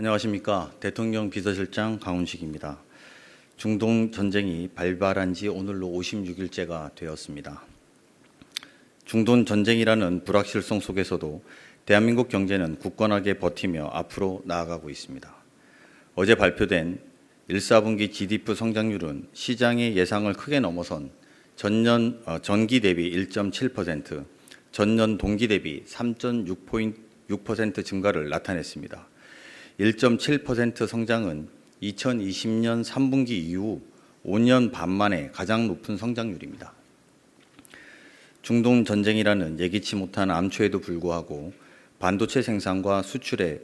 안녕하십니까. 대통령 비서실장 강훈식입니다. 중동 전쟁이 발발한 지 오늘로 56일째가 되었습니다. 중동 전쟁이라는 불확실성 속에서도 대한민국 경제는 굳건하게 버티며 앞으로 나아가고 있습니다. 어제 발표된 1, 4분기 GDP 성장률은 시장의 예상을 크게 넘어선 전기 대비 1.7%, 전년 동기 대비 3.6% 증가를 나타냈습니다. 1.7% 성장은 2020년 3분기 이후 5년 반 만에 가장 높은 성장률입니다. 중동 전쟁이라는 예기치 못한 암초에도 불구하고 반도체 생산과 수출의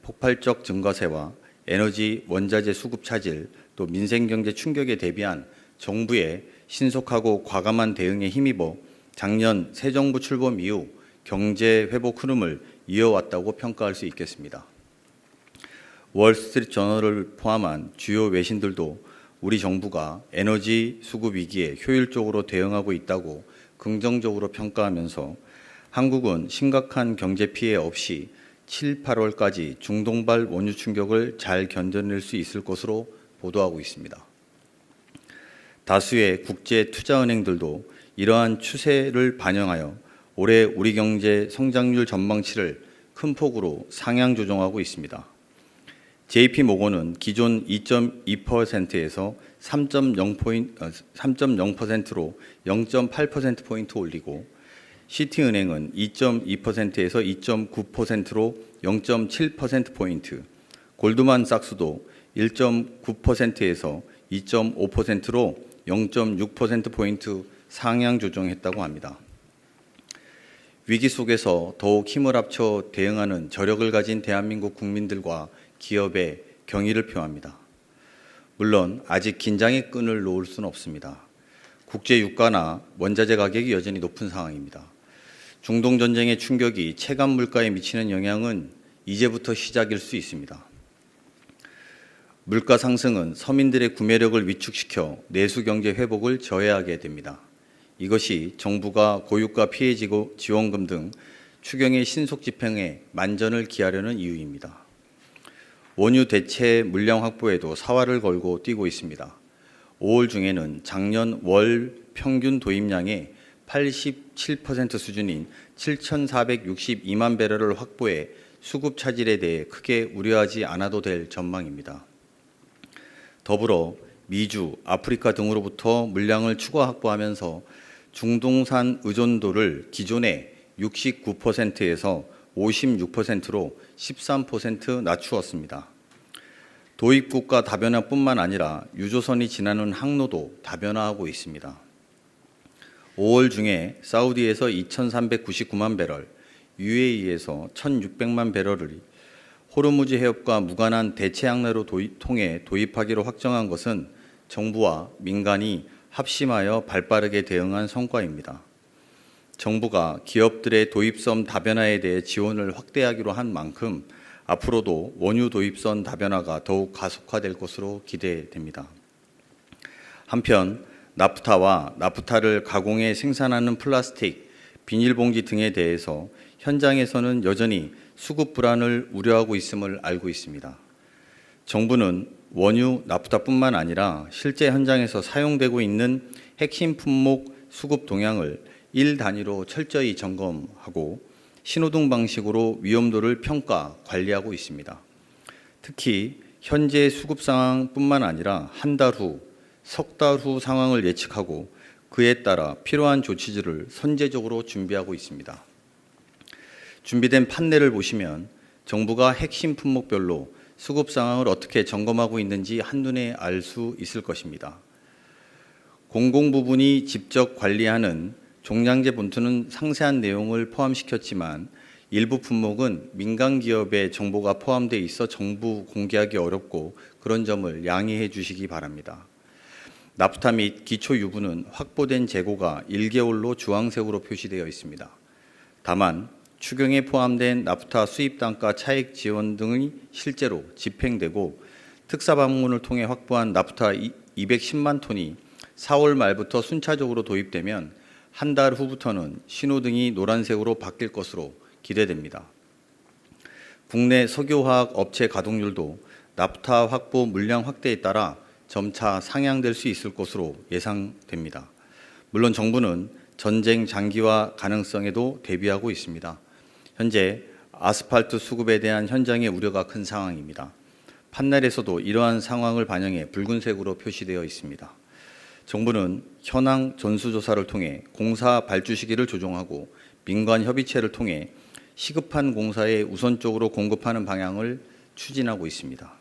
폭발적 증가세와 에너지 원자재 수급 차질, 또 민생경제 충격에 대비한 정부의 신속하고 과감한 대응에 힘입어 작년 새 정부 출범 이후 경제 회복 흐름을 이어왔다고 평가할 수 있겠습니다. 월스트리트 저널을 포함한 주요 외신들도 우리 정부가 에너지 수급 위기에 효율적으로 대응하고 있다고 긍정적으로 평가하면서 한국은 심각한 경제 피해 없이 7, 8월까지 중동발 원유 충격을 잘 견뎌낼 수 있을 것으로 보도하고 있습니다. 다수의 국제 투자은행들도 이러한 추세를 반영하여 올해 우리 경제 성장률 전망치를 큰 폭으로 상향 조정하고 있습니다. JP모건은 기존 2.2%에서 3.0%로 0.8%포인트 올리고 시티은행은 2.2%에서 2.9%로 0.7%포인트, 골드만삭스도 1.9%에서 2.5%로 0.6%포인트 상향 조정했다고 합니다. 위기 속에서 더욱 힘을 합쳐 대응하는 저력을 가진 대한민국 국민들과 기업의 경의를 표합니다. 물론 아직 긴장의 끈을 놓을 수는 없습니다. 국제 유가나 원자재 가격이 여전히 높은 상황입니다. 중동 전쟁의 충격이 체감 물가에 미치는 영향은 이제부터 시작일 수 있습니다. 물가 상승은 서민들의 구매력을 위축시켜 내수 경제 회복을 저해하게 됩니다. 이것이 정부가 고유가 피해 지원금 등 추경의 신속 집행에 만전을 기하려는 이유입니다. 원유 대체 물량 확보에도 사활을 걸고 뛰고 있습니다. 5월 중에는 작년 월 평균 도입량의 87% 수준인 7,462만 배럴을 확보해 수급 차질에 대해 크게 우려하지 않아도 될 전망입니다. 더불어 미주, 아프리카 등으로부터 물량을 추가 확보하면서 중동산 의존도를 기존의 69%에서 56%로 13% 낮추었습니다. 도입국가 다변화뿐만 아니라 유조선이 지나는 항로도 다변화하고 있습니다. 5월 중에 사우디에서 2,399만 배럴, UAE에서 1,600만 배럴을 호르무즈 해협과 무관한 대체 항로로 통해 도입하기로 확정한 것은 정부와 민간이 합심하여 발빠르게 대응한 성과입니다. 정부가 기업들의 도입선 다변화에 대해 지원을 확대하기로 한 만큼 앞으로도 원유 도입선 다변화가 더욱 가속화될 것으로 기대됩니다. 한편 나프타와 나프타를 가공해 생산하는 플라스틱, 비닐봉지 등에 대해서 현장에서는 여전히 수급 불안을 우려하고 있음을 알고 있습니다. 정부는 원유 나프타뿐만 아니라 실제 현장에서 사용되고 있는 핵심 품목 수급 동향을 1 단위로 철저히 점검하고 신호등 방식으로 위험도를 평가, 관리하고 있습니다. 특히 현재 수급 상황뿐만 아니라 한 달 후, 석 달 후 상황을 예측하고 그에 따라 필요한 조치들을 선제적으로 준비하고 있습니다. 준비된 판넬을 보시면 정부가 핵심 품목별로 수급 상황을 어떻게 점검하고 있는지 한눈에 알 수 있을 것입니다. 공공부문이 직접 관리하는 종량제 본투는 상세한 내용을 포함시켰지만 일부 품목은 민간 기업의 정보가 포함되어 있어 정부 공개하기 어렵고 그런 점을 양해해 주시기 바랍니다. 나프타 및 기초 유부는 확보된 재고가 1개월로 주황색으로 표시되어 있습니다. 다만 추경에 포함된 나프타 수입 단가 차익 지원 등이 실제로 집행되고 특사방문을 통해 확보한 나프타 210만 톤이 4월 말부터 순차적으로 도입되면 한 달 후부터는 신호등이 노란색으로 바뀔 것으로 기대됩니다. 국내 석유화학 업체 가동률도 나프타 확보 물량 확대에 따라 점차 상향될 수 있을 것으로 예상됩니다. 물론 정부는 전쟁 장기화 가능성에도 대비하고 있습니다. 현재 아스팔트 수급에 대한 현장의 우려가 큰 상황입니다. 판넬에서도 이러한 상황을 반영해 붉은색으로 표시되어 있습니다. 정부는 현황 전수조사를 통해 공사 발주 시기를 조정하고 민관 협의체를 통해 시급한 공사에 우선적으로 공급하는 방향을 추진하고 있습니다.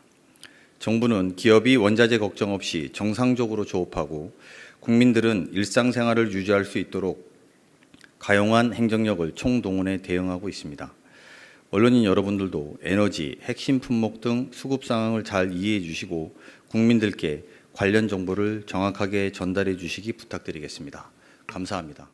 정부는 기업이 원자재 걱정 없이 정상적으로 조업하고 국민들은 일상생활을 유지할 수 있도록 가용한 행정력을 총동원해 대응하고 있습니다. 언론인 여러분들도 에너지, 핵심 품목 등 수급 상황을 잘 이해해 주시고 국민들께 관련 정보를 정확하게 전달해 주시기 부탁드리겠습니다. 감사합니다.